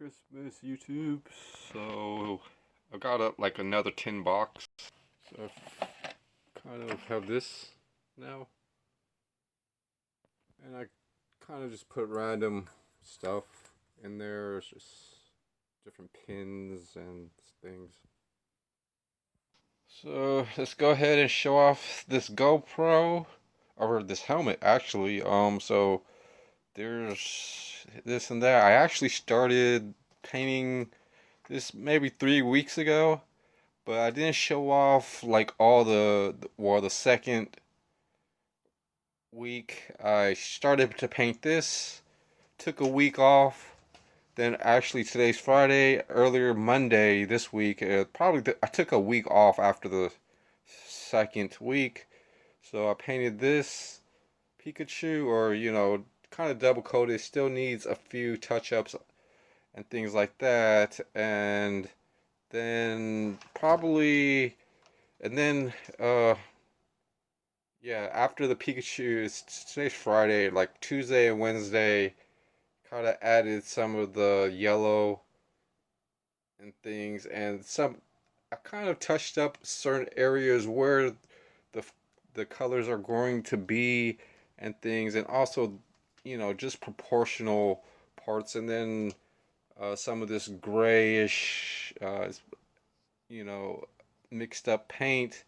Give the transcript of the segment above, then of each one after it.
Christmas, YouTube. So I got like another tin box. So I kind of have this now, and I kind of just put random stuff in there. It's just different pins and things. So let's go ahead and show off this GoPro or this helmet actually. So there's this and that. I actually started painting this maybe 3 weeks ago, but I didn't show off like all the second week I started to paint this, took a week off, then actually today's Friday, earlier Monday this week, I took a week off after the second week, so I painted this Pikachu, or kind of double coated, still needs a few touch-ups and things like that, and then probably and then yeah, after the Pikachu, today's Friday, like Tuesday and Wednesday, kind of added some of the yellow and things, and I kind of touched up certain areas where the the colors are going to be and things, and also just proportional parts, and then some of this grayish you know mixed up paint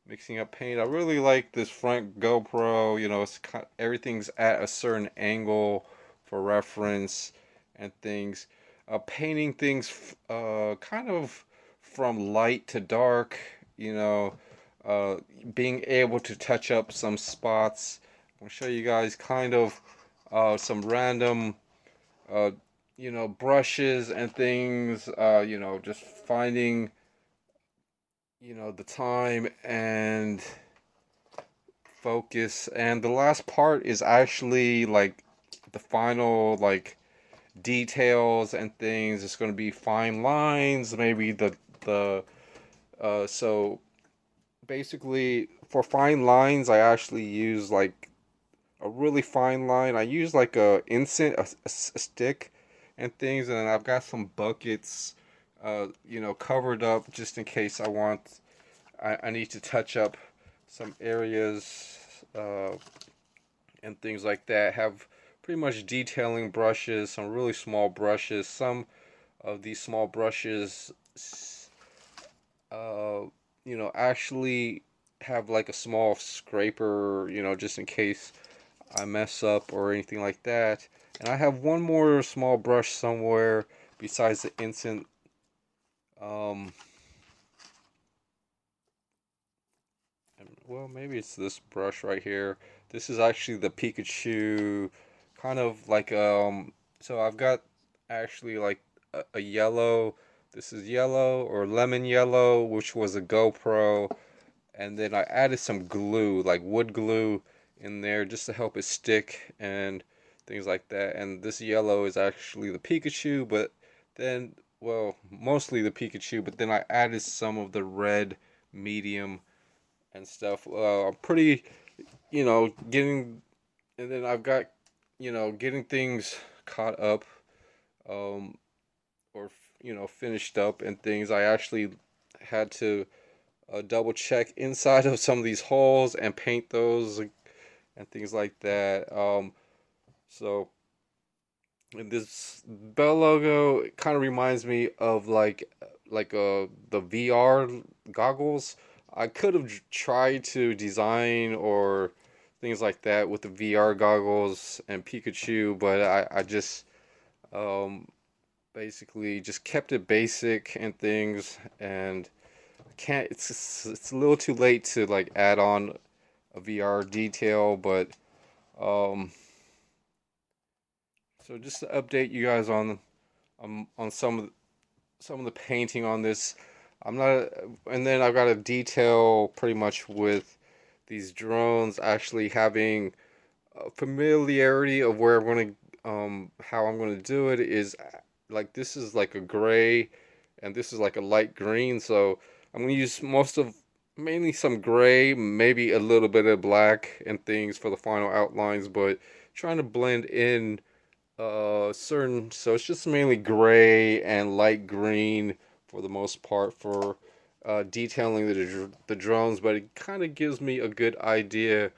mixing up paint. I really like this front GoPro. Everything's at a certain angle for reference and things. Painting things kind of from light to dark. You know, uh, Being able to touch up some spots. I'll show you guys kind of some random uh, brushes and things. Just finding the time and focus. And the last part is actually like the final like details and things. It's going to be fine lines, maybe the so basically for fine lines I actually use like a really fine line. I use like a stick and things, and I've got some buckets covered up just in case I need to touch up some areas and things like that. Have pretty much detailing brushes, some really small brushes. Some of these small brushes, actually have like a small scraper, just in case I mess up or anything like that. And I have one more small brush somewhere besides the instant. Um, well, maybe it's this brush right here. This is actually the Pikachu, kind of like So I've got actually like a yellow. This is yellow or lemon yellow, which was a GoPro, and then I added some glue, like wood glue, in there just to help it stick and things like that. And this yellow is actually the Pikachu, but then, well, mostly the Pikachu, but then I added some of the red medium and stuff. I'm pretty, getting, and then I've got, getting things caught up, um, or finished up and things. I actually had to double check inside of some of these holes and paint those and things like that. So and this Bell logo kind of reminds me of the VR goggles. I could have tried to design or things like that with the VR goggles and Pikachu, but I just um, basically just kept it basic and things, and I can't. It's a little too late to like add on a VR detail, but um, so just to update you guys on some of the painting on this. I'm not, and then I've got a detail pretty much with these drones actually having a familiarity of where I'm going to, how I'm going to do it is like this is like a gray, and this is like a light green. So I'm going to use mainly some gray, maybe a little bit of black and things for the final outlines, but trying to blend in certain, so it's just mainly gray and light green for the most part for detailing the drones, but it kind of gives me a good idea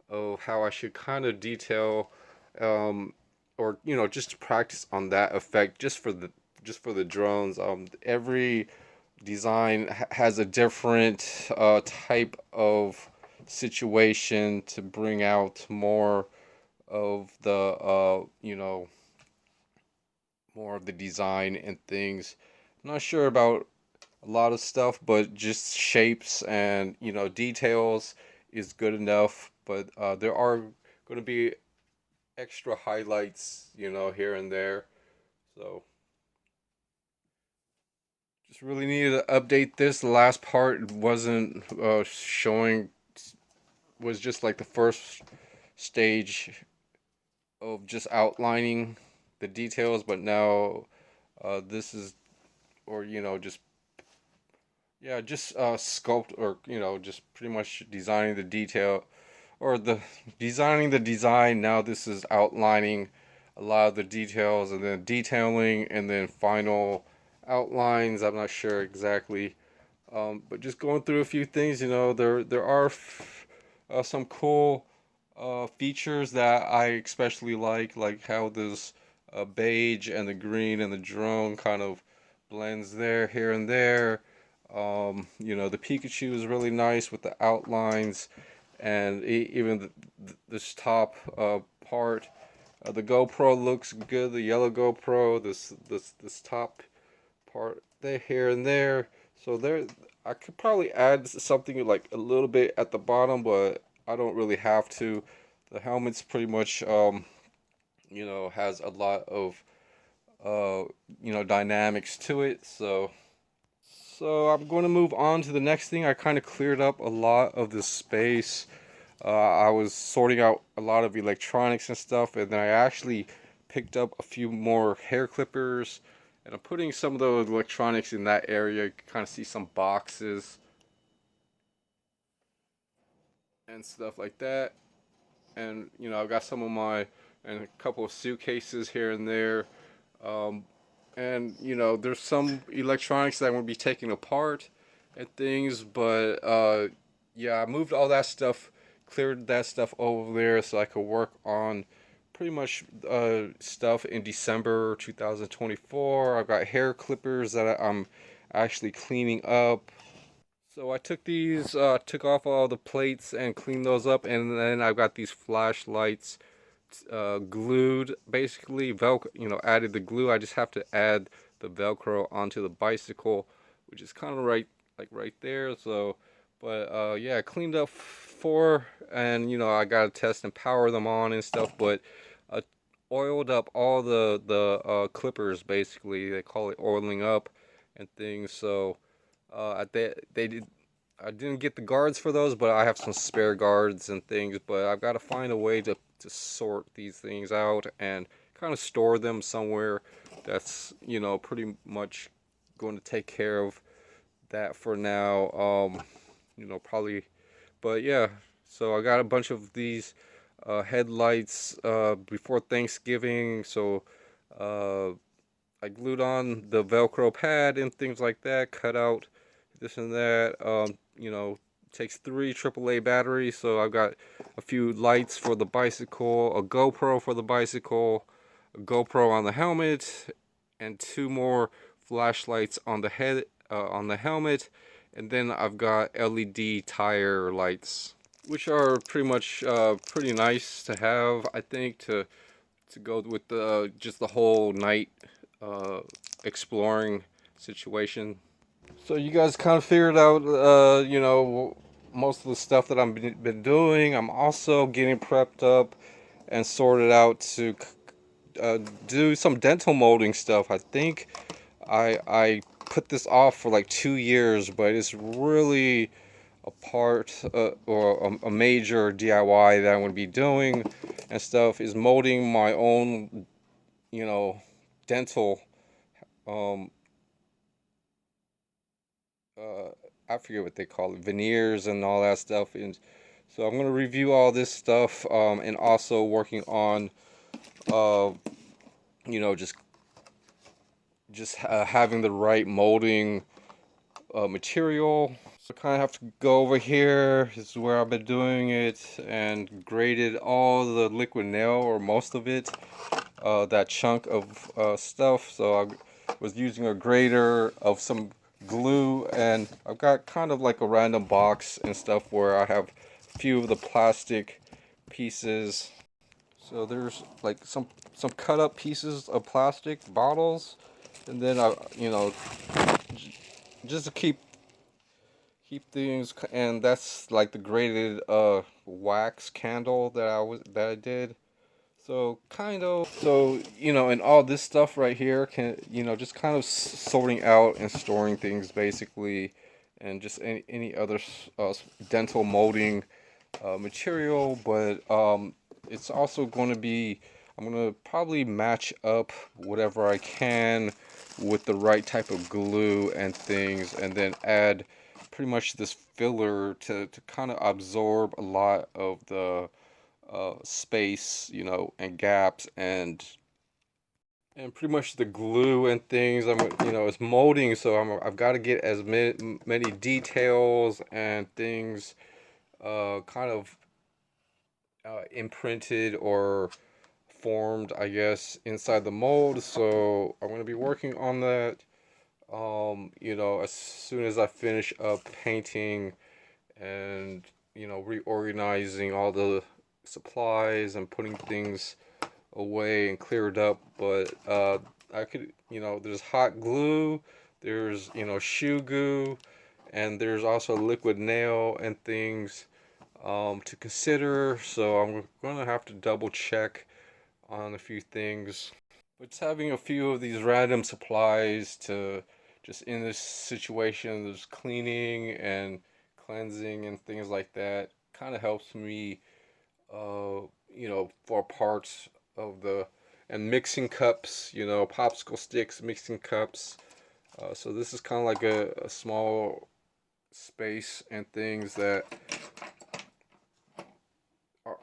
of how I should kind of detail, um, or just to practice on that effect, just for the drones. Every design has a different type of situation to bring out more of the more of the design and things. I'm not sure about a lot of stuff, but just shapes and details is good enough. But there are going to be extra highlights, here and there. So just really needed to update this. The last part wasn't showing, was just like the first stage of just outlining the details, but now this is, or just just sculpt, or just pretty much designing the detail, or the designing the design. Now this is outlining a lot of the details, and then detailing, and then final outlines. I'm not sure exactly, but just going through a few things. There are some cool features that I especially like how this beige and the green and the drone kind of blends there, here and there. The Pikachu is really nice with the outlines, and even this top part. The GoPro looks good. The yellow GoPro, this top part there, here and there. So there, I could probably add something like a little bit at the bottom, but I don't really have to. The helmet's pretty much has a lot of dynamics to it. So I'm going to move on to the next thing. I kind of cleared up a lot of the space. I was sorting out a lot of electronics and stuff, and then I actually picked up a few more hair clippers, and I'm putting some of those electronics in that area. You can kind of see some boxes and stuff like that. And I've got some of my, and a couple of suitcases here and there. Um, and there's some electronics that I'm gonna be taking apart and things, but yeah, I moved all that stuff, cleared that stuff over there so I could work on pretty much stuff in December 2024. I've got hair clippers that I'm actually cleaning up. So I took these, took off all the plates and cleaned those up, and then I've got these flashlights glued, basically Velcro, added the glue. I just have to add the Velcro onto the bicycle, which is kind of right there. So, but yeah, I cleaned up four, and I got to test and power them on and stuff. But I oiled up all the clippers, basically. They call it oiling up and things. So they did. I didn't get the guards for those, but I have some spare guards and things. But I've got to find a way to sort these things out and kind of store them somewhere that's pretty much going to take care of that for now. Probably, but yeah. So I got a bunch of these headlights before Thanksgiving. So uh, I glued on the Velcro pad and things like that. Cut out this and that. Takes three AAA batteries, so I've got a few lights for the bicycle, a GoPro for the bicycle, a GoPro on the helmet, and two more flashlights on the head on the helmet, and then I've got LED tire lights, which are pretty much pretty nice to have, I think, to go with the just the whole night exploring situation. So you guys kind of figured out, most of the stuff that I've been doing. I'm also getting prepped up and sorted out to do some dental molding stuff. I think I put this off for like 2 years, but it's really a part or a major DIY that I'm going to be doing and stuff is molding my own, dental um, uh, I forget what they call it, veneers and all that stuff. And so I'm gonna review all this stuff, and also working on uh, you know, just having the right molding material. So I kind of have to go over here. This is where I've been doing it, and graded all the liquid nail, or most of it, that chunk of stuff. So I was using a grater of some glue, and I've got kind of like a random box and stuff where I have a few of the plastic pieces. So there's like some cut up pieces of plastic bottles, and then I, you know, just to keep things, and that's like the graded wax candle that I did. So kind of, so you know, and all this stuff right here can, you know, just kind of sorting out and storing things basically, and just any other dental molding material. But it's also going to be, I'm going to probably match up whatever I can with the right type of glue and things, and then add pretty much this filler to kind of absorb a lot of the space, you know, and gaps, and pretty much the glue and things. You know, it's molding, so I've got to get as many details and things kind of imprinted or formed, I guess, inside the mold. So I'm going to be working on that. You know, as soon as I finish up painting and, you know, reorganizing all the supplies and putting things away and cleared up. But I could, you know, there's hot glue, there's, you know, shoe goo, and there's also liquid nail and things to consider. So I'm gonna have to double check on a few things. But just having a few of these random supplies to just in this situation, there's cleaning and cleansing and things like that kind of helps me, you know, for parts of the, and mixing cups, you know, popsicle sticks, mixing cups. So this is kind of like a small space and things that are,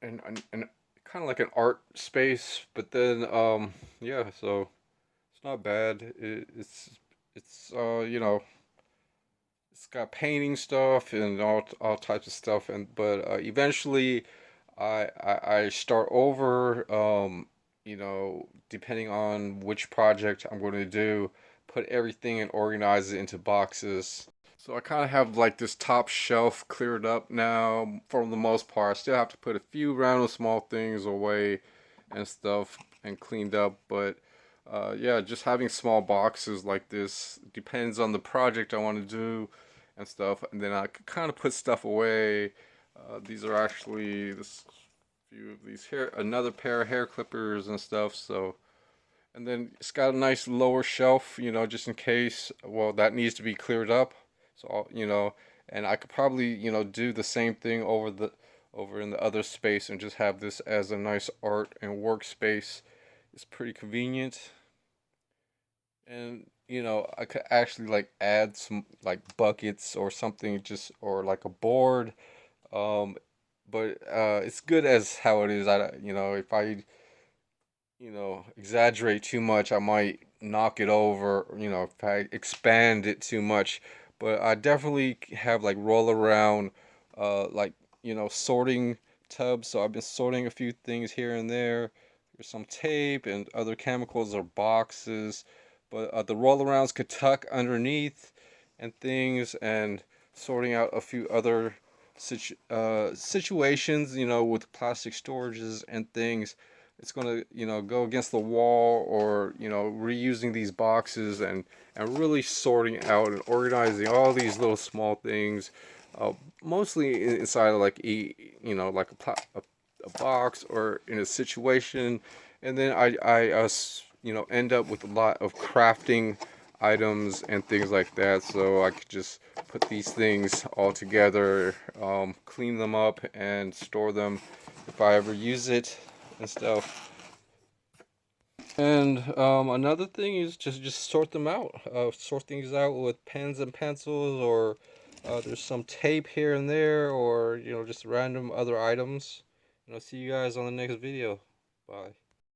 and kind of like an art space. But then, yeah, so it's not bad. It's you know, it's got painting stuff and all types of stuff, and but eventually I start over, you know, depending on which project I'm going to do, put everything and organize it into boxes. So I kind of have like this top shelf cleared up now for the most part. I still have to put a few random small things away and stuff and cleaned up, but yeah, just having small boxes like this depends on the project I want to do and stuff, and then I can kind of put stuff away. These are actually this few of these hair, another pair of hair clippers and stuff. So, and then it's got a nice lower shelf, you know, just in case. Well, that needs to be cleared up. So, you know, and I could probably, you know, do the same thing over in the other space and just have this as a nice art and workspace. It's pretty convenient. And you know, I could actually like add some like buckets or something, just or like a board. Um, but it's good as how it is. You know, if I, you know, exaggerate too much, I might knock it over. You know, if I expand it too much. But I definitely have like roll around, like, you know, sorting tubs. So I've been sorting a few things here and there. There's some tape and other chemicals or boxes, but the roll arounds could tuck underneath and things, and sorting out a few other situations, you know, with plastic storages and things. It's gonna, you know, go against the wall, or you know, reusing these boxes and really sorting out and organizing all these little small things, mostly inside of like you know, like a box or in a situation, and then I you know, end up with a lot of crafting items and things like that, so I could just put these things all together, clean them up and store them if I ever use it and stuff. And another thing is just sort them out. Sort things out with pens and pencils, or there's some tape here and there, or you know, just random other items. And I'll see you guys on the next video. Bye.